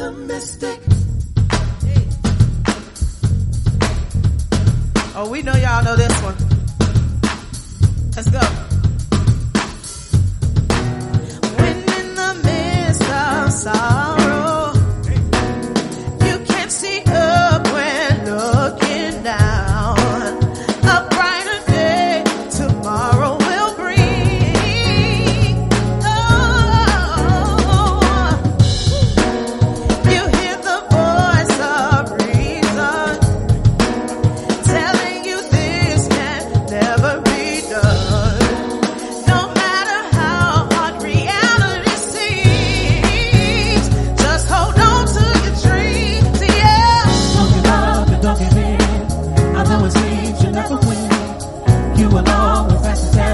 optimistic. Oh, we know y'all know this one. Let's go. When in the midst of sorrow, you can't see up when looking down. A brighter day tomorrow will bring. Oh, you hear the voice of reason telling you this can never be done. No matter how hard reality seems, just hold on to your dreams, yeah. Don't give up and don't give in. Although it seems you never win, you will always have to tell